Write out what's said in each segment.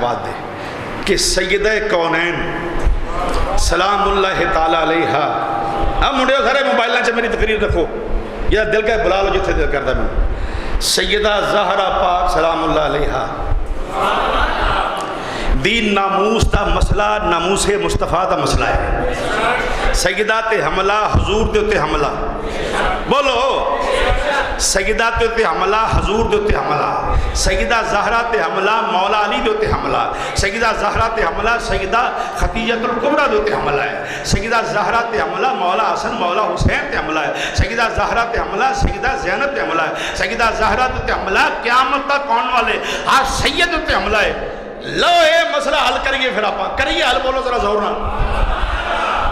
بات دے کہ سیدہ کونین سلام اللہ تعالی علیہا اب مڑیو گھرے موبائلہ سے میری تقریر رکھو یا دل کا بلا لو جتنے دل کردہ میں سیدہ زہرہ پاک سلام اللہ علیہا دین ناموس دا مسئلہ ناموس مصطفیٰ دا مسئلہ ہے سیدہ تے حملہ حضور دے تے حملہ بولو سیدہ تے حملہ حضور دے تے حملہ سیدہ زہرہ تے حملہ مولا علی دے تے حملہ سیدہ زہرہ تے حملہ سیدہ خدیجۃ الکبریٰ دے تے حملہ ہے سیدہ زہرہ تے حملہ مولا حسن مولا حسین تے حملہ ہے سیدہ زہرہ تے حملہ سیدہ زینب تے حملہ ہے سیدہ زہرہ تے حملہ قیامت تک کون والے ہر سید تے حملہ ہے لو اے مسئلہ حل کریے پھر آپ کریے حل بولو ذرا زور نہ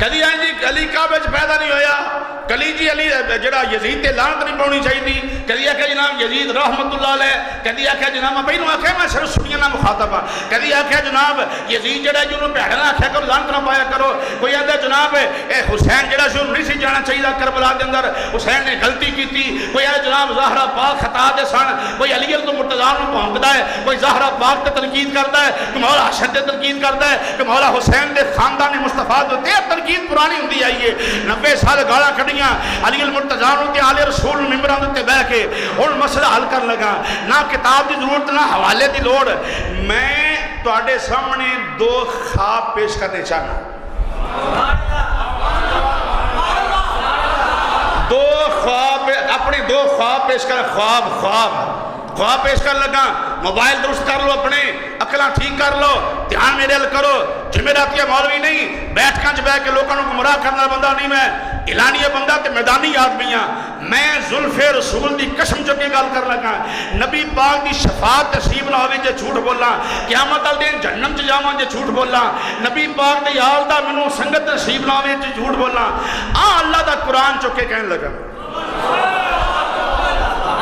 کدی آئیں جی علی کعبے پیدا نہیں ہویا کلی جی علی جڑا یزید تے لعنت نہیں پاؤنی چاہیے کدی آکھے جناب یزید رحمت اللہ علیہ کدی آکھے جناب پہلو آکھے میں صرف سنیاں نہ مخاطب ہاں کدی آکھے جناب یزید جڑا جنوں بھڑا نہ آکھے کرو لعنت نہ پایا کرو کوئی آدھا جناب اے حسین جڑا شو نہیں سی جانا چاہیے کربلا دے اندر حسین نے غلطی کیتی کوئی آدھا جناب زہرہ پاک خطا دے سن کوئی علی تو مرتضیٰ نوں بھونکدا ہے کوئی زہرہ پاک تے تنقید کردا ہے کہ مولا حسن تے تنقید کردا ہے کہ مولا حسین دے خاندان مصطفیٰ تے تنقید پرانی ہوندی آئی ہے 90 سال گالاں کھڑیاں علی المرتضیٰ تے آل رسول ممبراں تے بیٹھ کے ہن مسئلہ حل کر لگا نہ کتاب دی ضرورت نہ حوالے دی لوڑ میں تواڈے سامنے دو خواب پیش کرنے چاہنا دو خواب اپنے دو خواب پیش کر خواب پیش کر لگا موبائل درست کر لو اپنے عقلاں ٹھیک کر لو دھیان میرے حل کرو جمعراتیہ مولوی نہیں بیٹھ کنج بیٹھ کے لوگوں کو گمراہ کرنا بندہ نہیں میں اعلانیہ بندہ تے میدانی آدمی ہاں میں زلف رسول دی قسم چکے گل کر لگا نبی پاک دی شفاعت نصیب نہ ہوے جے جھوٹ بولاں قیامت والے دن جہنم چ جاواں جے جھوٹ بولاں نبی پاک دی یاد دا مینوں سنگت نصیب نہ ہوے جے جھوٹ بولاں اللہ دا قرآن چکے کہن لگا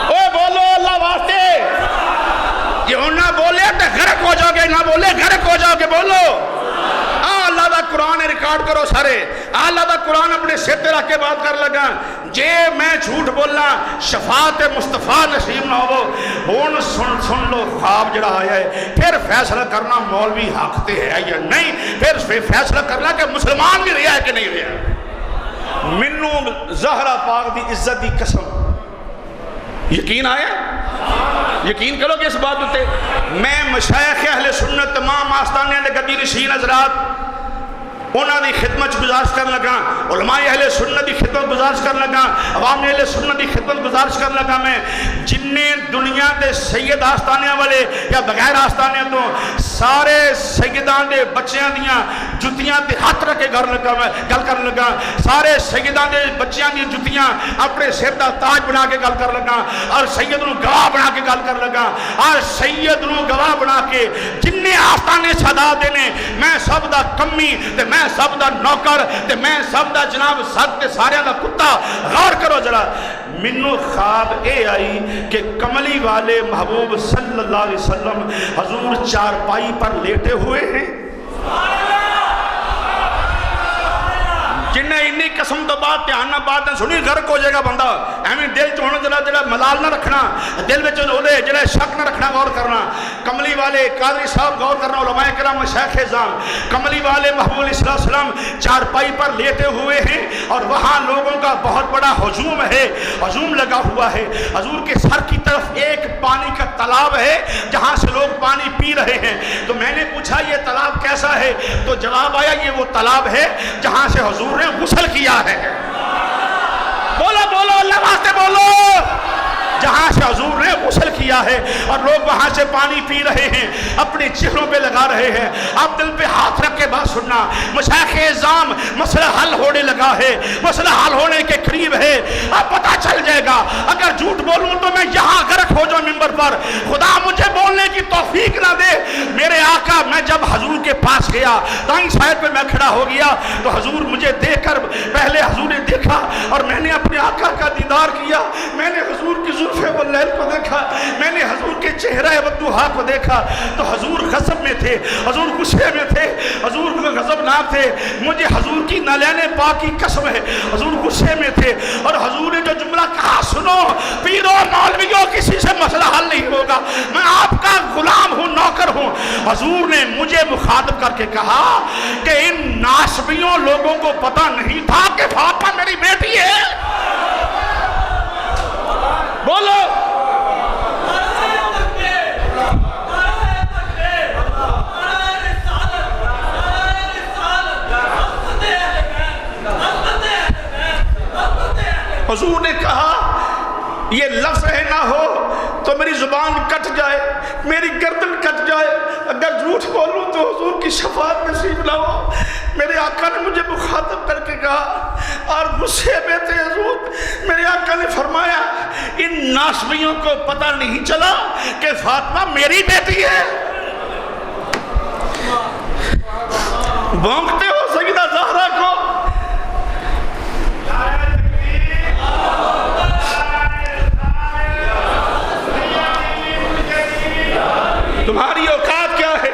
او بولو اللہ واسطے یہ نہ بولے تو غرق ہو جاؤ گے نہ بولے غرق ہو جاؤ گے بولو اللہ دا قرآن ریکارڈ کرو سارے اللہ دا قرآن اپنے سر تے رکھ کے بات کر لگا جے میں جھوٹ بولنا شفاعت مصطفیٰ نصیب نہ ہو ہن سن لو خواب جڑا آیا ہے پھر فیصلہ کرنا مولوی حق تے ہے یا نہیں پھر فیصلہ کرنا کہ مسلمان بھی رہا ہے کہ نہیں رہا منوں زہرہ پاک دی عزت دی قسم یقین آیا یقین کرو کہ اس بات ہوتے میں مشایخ اہل سنت تمام آستانے دے گدی نشین حضرات انہاں دی خدمت گزارش کر لگا علماء اہل سنت دی خدمت گزارش کر لگا عوام اہل سنت دی خدمت گزارش کر لگا میں جننے دنیا دے سید آستانے والے یا بغیر آستانے تو سارے سیدان دے بچیاں دیاں جتیاں تے ہاتھ رکھ کے گل کر لگا سارے سیدان دے بچیاں دی جتیاں اپنے سر دا تاج بنا کے گل کر لگا اور سید نو گواہ بنا کے گل کر لگا اور سید نو گواہ بنا کے جننے آستانے صدا دینے میں سب دا کمی تے میں سب دا نوکر تے میں سب دا جناب سب تے سارے دا کتا غور کرو ذرا منو خواب اے آئی کہ کملی والے محبوب صلی اللہ علیہ وسلم حضور چارپائی پر لیٹے ہوئے ہیں جنہیں انی قسم تو بات تیانہ بات نہ سنی غرق ہو جائے گا بندہ ایمیں دل چوہنے جڑا ملال نہ رکھنا دل میں چوہنے جڑا شک نہ رکھنا غور کرنا کملی والے قادری صاحب غور کرنا علماء کرام مشایخ اعظام کملی والے محبوب علیہ السلام چارپائی پر لیٹے ہوئے ہیں اور وہاں لوگوں کا بہت بڑا ہجوم ہے ہجوم لگا ہوا ہے حضور کے سر کی طرف ایک پانی کا تالاب ہے جہاں سے لوگ پانی پی رہے ہیں تو میں نے پوچھا یہ تالاب کیسا ہے تو جواب آیا یہ وہ تالاب ہے جہاں سے حضور نے غسل کیا ہے بولو بولو اللہ واسطے بولو جہاں سے حضور نے غسل کیا ہے اور لوگ وہاں سے پانی پی رہے ہیں اپنے چہروں پہ لگا رہے ہیں آپ دل پہ ہاتھ رکھ کے بات سننا مشایخ اعظام مسئلہ حل ہونے لگا ہے مسئلہ حل ہونے کے قریب ہے اب پتہ چل جائے گا اگر جھوٹ بولوں تو میں یہاں غرق ہو جاؤں منبر پر خدا مجھے بولنے کی توفیق نہ دے میرے آقا میں جب حضور کے پاس گیا دائیں سائڈ پہ میں کھڑا ہو گیا تو حضور مجھے دیکھ کر پہلے حضور نے دیکھا اور میں نے اپنے آقا کا دیدار کیا میں نے حضور کی زلف واللیل کو دیکھا میں نے حضور کے چہرہ والضحیٰ کو دیکھا تو حضور غضب میں تھے حضور غصے میں تھے حضور غضب غضبناک تھے. مجھے حضور کی نالین پاک کی قسم ہے حضور غصے میں تھے, اور حضور نے جو جملہ کہا, سنو پیرو مولویوں کسی سے مسئلہ حل نہیں ہوگا, میں آپ کا غلام ہوں, نوکر ہوں. حضور نے مجھے مخاطب کر کے کہا کہ ان ناسبیوں لوگوں کو پتہ نہیں تھا کہ فاطمہ میری بیٹی ہے. بولو حضور نے کہا یہ لفظ ہے نہ ہو تو میری زبان کٹ جائے, میری گردن کٹ جائے, اگر جھوٹ بولوں تو حضور کی شفاعت نصیب نہ ہو. میرے آقا نے مجھے مخاطب کر کے کہا اور غصے میں تھے حضور. میرے آقا نے فرمایا ان ناسبیوں کو پتہ نہیں چلا کہ فاطمہ میری بیٹی ہے. بھونکتے ہو سیدہ زہرا کو. تمہاری اوقات کیا ہے,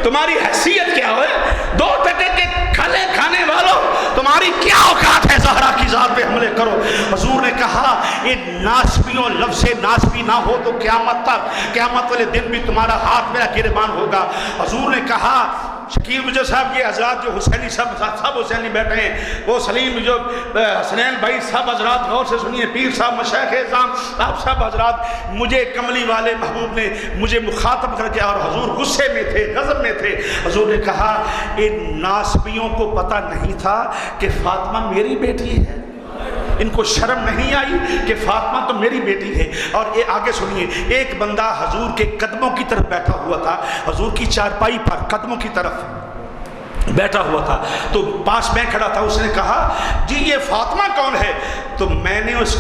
تمہاری حیثیت کیا ہے, 2 ٹکے کے کھلے کھانے والوں, تمہاری کیا اوقات ہے زہرا کی ذات پہ حملے کرو. حضور نے کہا ان ناسبیوں لفظ ناسبی نہ ہو تو قیامت تک, قیامت والے دن بھی تمہارا ہاتھ میرا گربان ہوگا. حضور نے کہا شکیل مجھے صاحب یہ حضرات جو حسینی سب حسینی بیٹھے ہیں, وہ سلیم جو حسنین بھائی سب حضرات غور سے سنیے, پیر صاحب مشایخ اعظام آپ سب حضرات, مجھے کملی والے محبوب نے مجھے مخاطب کر کے, اور حضور غصے میں تھے, غضب میں تھے. حضور نے کہا ان ناسبیوں کو پتہ نہیں تھا کہ فاطمہ میری بیٹی ہے, ان کو شرم نہیں آئی کہ فاطمہ تو میری بیٹی ہے. اور یہ آگے سنیے, ایک بندہ حضور کے قدموں کی طرف بیٹھا ہوا تھا, حضور کی چارپائی پر قدموں کی طرف بیٹھا ہوا تھا, تو پاس میں کھڑا تھا. اس نے کہا جی یہ فاطمہ کون ہے؟ تو میں نے اس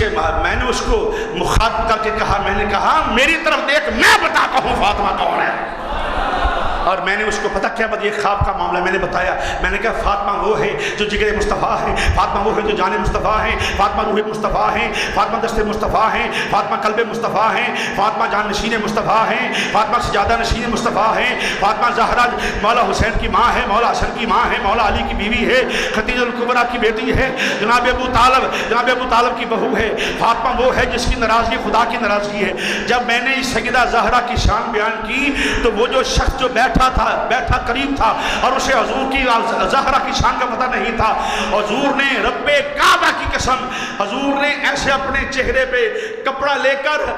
کو مخاطب کر کے کہا, میں نے کہا میری طرف دیکھ, میں بتاتا ہوں فاطمہ کون ہے. اور میں نے اس کو پتہ کیا یہ خواب کا معاملہ میں نے بتایا. میں نے کہا فاطمہ وہ ہے جو جگر مصطفیٰ ہے, فاطمہ وہ ہے جو جان مصطفیٰ ہیں, فاطمہ روح مصطفیٰ ہیں, فاطمہ دست مصطفیٰ ہیں, فاطمہ قلب مصطفیٰ ہیں, فاطمہ جان نشین مصطفیٰ ہیں, فاطمہ سجادہ نشین مصطفیٰ ہیں, فاطمہ زہرا مولا حسین کی ماں ہے, مولا حسن کی ماں ہے, مولا علی کی بیوی ہے, خدیجہ الکبریٰ کی بیٹی ہے, جناب ابو طالب کی بہو ہے. فاطمہ وہ ہے جس کی ناراضگی خدا کی ناراضگی ہے. جب میں نے سیدہ زہرا کی شان بیان کی تو وہ جو شخص جو بیٹھا قریب تھا اور اسے حضور کی زہرا کی شان کا پتہ نہیں تھا, حضور نے رب کعبہ کی قسم, حضور نے ایسے اپنے چہرے پہ کپڑا لے کر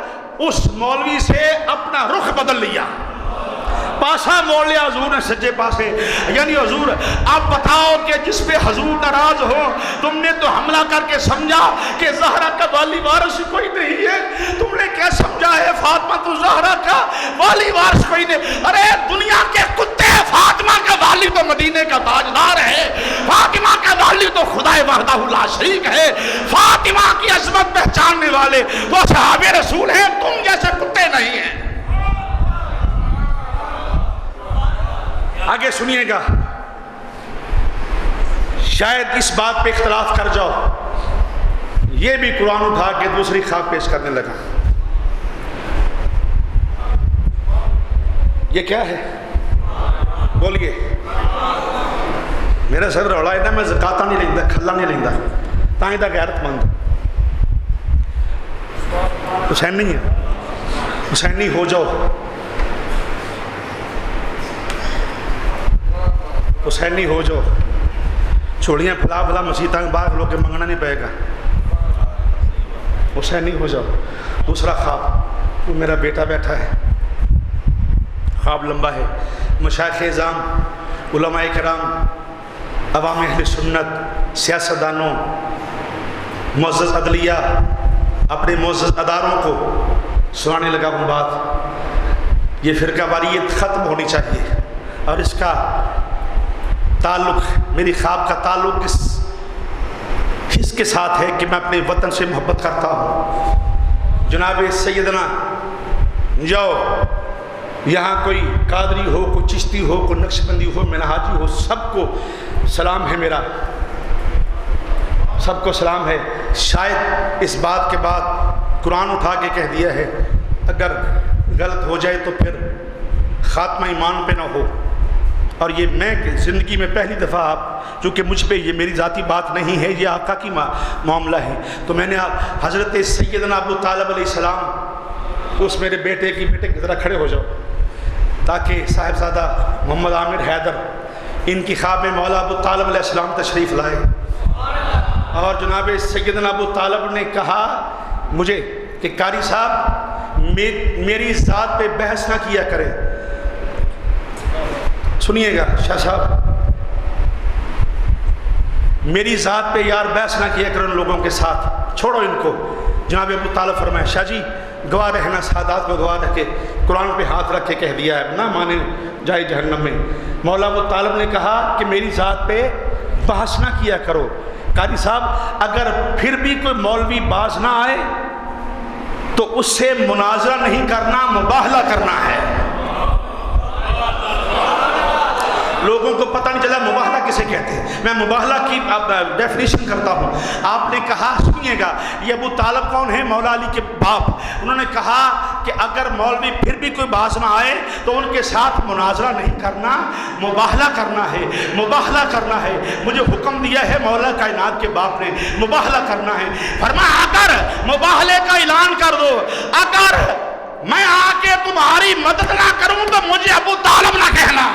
اس مولوی سے اپنا رخ بدل لیا, پاسا موڑ لیا حضور نے سجے پاسے. یعنی حضور آپ بتاؤ کہ جس پہ حضور ناراض ہو, تم نے تو حملہ کر کے سمجھا کہ زہرا کا والی وارث کوئی نہیں ہے. تم نے کیا سمجھا ہے فاطمہ تو زہرا کا والی وارث کوئی نہیں. ارے دنیا کے کتے, فاطمہ کا والی تو مدینے کا تاجدار ہے, فاطمہ کا والی تو خدا وحدہ لا شریک ہے, فاطمہ کی عظمت پہچاننے والے تو اصحاب رسول ہیں, تم جیسے کتے نہیں ہیں. آگے سنیے گا, شاید اس بات پہ اختلاف کر جاؤ. یہ بھی قرآن اٹھا کے دوسری خواب پیش کرنے لگا. یہ کیا ہے بولیے؟ میرا سر روڑا ہے نا, میں زکاتا نہیں لیندہ, کھلا نہیں لیندہ, تائیں دا غیرت مند. حسین نہیں ہے, حسینی ہو جاؤ, حسینی ہو جاؤ, چھوڑیاں پھلا پھلا مسیحتاں باہر لوگ کے منگنا نہیں پائے گا. حسینی ہو جاؤ. دوسرا خواب, وہ میرا بیٹا بیٹھا ہے, خواب لمبا ہے. مشایخ اعظام, علماء کرام, عوام اہل سنت, سیاستدانوں, معزز عدلیہ, اپنے معزز اداروں کو سنانے لگا ہوں بات. یہ فرقہ واریت ختم ہونی چاہیے, اور اس کا تعلق, میری خواب کا تعلق اس کے ساتھ ہے کہ میں اپنے وطن سے محبت کرتا ہوں. جناب سیدنا جاؤ, یہاں کوئی قادری ہو, کوئی چشتی ہو, کوئی نقش بندی ہو, منہاجی ہو, سب کو سلام ہے میرا, سب کو سلام ہے. شاید اس بات کے بعد قرآن اٹھا کے کہہ دیا ہے, اگر غلط ہو جائے تو پھر خاتمہ ایمان پہ نہ ہو, اور یہ میں زندگی میں پہلی دفعہ آپ، چونکہ مجھ پہ یہ میری ذاتی بات نہیں ہے، یہ آقا کی معاملہ ہے، تو میں نے حضرت سیدنا ابو طالب علیہ السلام، اس میرے بیٹے کی ذرا کھڑے ہو جاؤ تاکہ صاحبزادہ محمد عامر حیدر ان کی خواب میں مولا ابو طالب علیہ السلام تشریف لائے، اور جناب سیدنا ابو طالب نے کہا مجھے کہ قاری صاحب میری ذات پہ بحث نہ کیا کریں. سنیے گا شاہ صاحب، میری ذات پہ یار بحث نہ کیا کریں ان لوگوں کے ساتھ، چھوڑو ان کو. جناب ابو طالب فرمائے شاہ جی گواہ رہنا، سادات کو گواہ رکھ کے قرآن پہ ہاتھ رکھ کے کہہ دیا ہے، نہ مانے جائے جہنم میں. مولا ابو طالب نے کہا کہ میری ذات پہ بحث نہ کیا کرو. قاری صاحب اگر پھر بھی کوئی مولوی باز نہ آئے تو اس سے مناظرہ نہیں کرنا، مباہلہ کرنا ہے. لوگوں کو پتہ نہیں چلا مباہلہ کسے کہتے ہیں. میں مباہلہ کی ڈیفینیشن کرتا ہوں. آپ نے کہا، سنیے گا، یہ ابو طالب کون ہے؟ مولا علی کے باپ. انہوں نے کہا کہ اگر مولوی پھر بھی کوئی باز نہ آئے تو ان کے ساتھ مناظرہ نہیں کرنا، مباہلہ کرنا ہے، مباہلہ کرنا ہے. مجھے حکم دیا ہے مولا کائنات کے باپ نے، مباہلہ کرنا ہے. فرمایا اگر مباہلے کا اعلان کر دو، اگر میں آ کے تمہاری مدد نہ کروں تو مجھے ابو طالب نہ کہنا.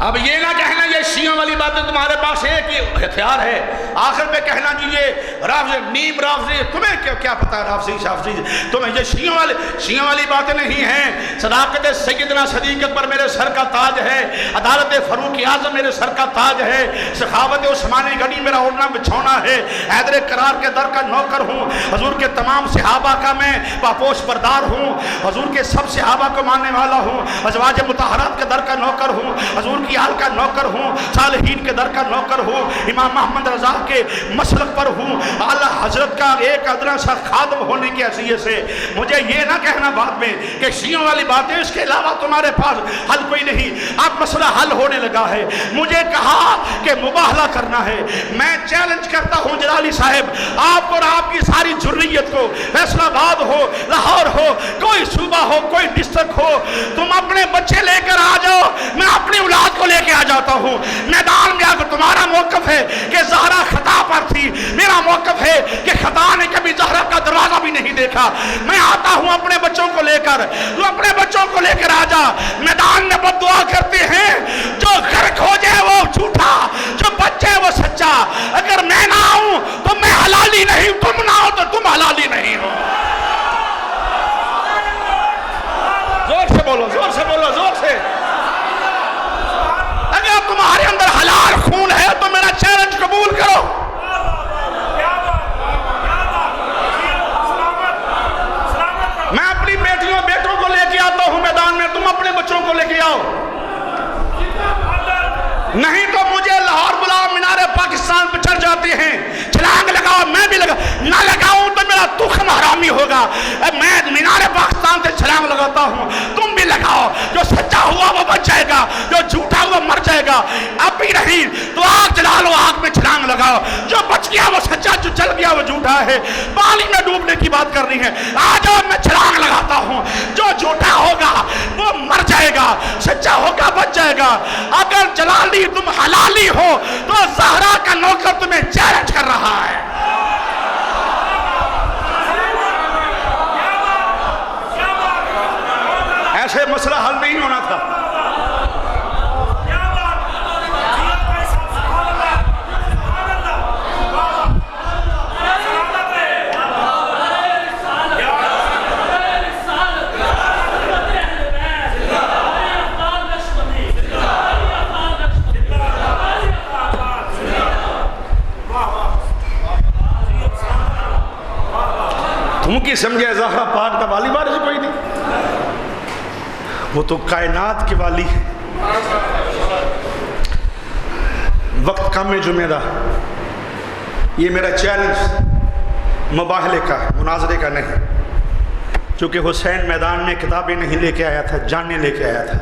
اب یہ نہ کہنا یہ شیعوں والی باتیں تمہارے پاس ایک ہی ہتھیار ہے، آخر پہ کہنا جی یہ رافضی، نیم رافضی، تمہیں کیا پتہ رافضی شافضی، تمہیں یہ شیعوں والی باتیں نہیں ہیں. صداقت سیدنا صدیق اکبر میرے سر کا تاج ہے، عدالت فاروق اعظم میرے سر کا تاج ہے، سخاوت عثمانی گھڑی میرا اوڑھنا بچھونا ہے، حیدر کرار کے در کا نوکر ہوں، حضور کے تمام صحابہ کا میں پاپوش بردار ہوں، حضور کے سب صحابہ کو ماننے والا ہوں، ازواج مطہرات کے در کا نوکر ہوں، حضور کی آل کا نوکر ہوں، صالحین کے در کا نوکر ہوں، امام محمد رضا کے مسلک پر ہوں، اعلیٰ حضرت کا ایک ادنا سا خادم ہونے کی حیثیت سے. مجھے یہ نہ کہنا بعد میں کہ شیعوں والی باتیں، اس کے علاوہ تمہارے پاس حل کوئی نہیں. اب مسئلہ حل ہونے لگا ہے، مجھے کہا کہ مباہلہ کرنا ہے. میں چیلنج کرتا ہوں جلالی صاحب آپ کو اور آپ کی ساری ذریت کو، فیصل آباد ہو، لاہور ہو، کوئی صوبہ ہو، کوئی ڈسٹرکٹ ہو، تم اپنے بچے لے کر آ جاؤ، میں اپنی اولاد کو لے کے آ جاتا ہوں میدان میں. اگر تمہارا موقف ہے کہ زہرا خطا پر تھی، میرا موقف ہے کہ خطا نے کبھی زہرا کا دروازہ بھی نہیں دیکھا، میں آتا ہوں اپنے بچوں کو لے کر. تو اپنے بچوں کو لے کر آ جا. میدان میں بد دعا کرتے ہیں جو غرق ہو جائے وہ جھوٹا، جو بچ جائے وہ سچا. اگر میں نہ آؤں تو میں حلالی نہیں، تم نہ ہو تو تم حلالی نہیں ہو. زور سے بولو، زور سے بولو، زور سے. اگر تمہارے اندر حلال خون ہے تو میرا چیلنج قبول کرو. میں اپنی بیٹیوں بیٹوں کو لے کے آتا ہوں میدان میں، تم اپنے بچوں کو لے کے آؤ. نہیں تو مجھے لاہور بلاؤ، مینار پاکستان پہ چڑھ جاتے ہیں، چھلانگ لگاؤ، میں بھی نہ لگاؤں تو میرا تخم حرامی ہوگا. میں مینار پاکستان سے چھلانگ لگاتا ہوں، تم بھی لگاؤ. جو سچا ہوا وہ بچ جائے گا، جو جھوٹا ہوا مر جائے گا. اب بھی نہیں تو آگ جلا لو، آگ میں چھلانگ لگاؤ. جو بچ گیا وہ سچا، جو چل گیا وہ جھوٹا ہے. پانی میں ڈوبنے کی بات کرنی ہے، آ جاؤ میں چھلانگ لگاتا ہوں. جو جھوٹا ہوگا وہ مر جائے گا، سچا ہوگا بچ جائے گا. اگر جلالی تم حلالی ہو تو زہرا کا نوکر تمہیں چیلنج کر رہا ہے. ایسے مسئلہ حل نہیں ہونا تھا. تم کی سمجھے زہرا پاک دا والی بارش کوئی نہیں، وہ تو کائنات کے والی ہے. وقت کم ہے جمعہ دا، یہ میرا چیلنج مباہلے کا، مناظرے کا نہیں، چونکہ حسین میدان میں کتابیں نہیں لے کے آیا تھا، جانیں لے کے آیا تھا۔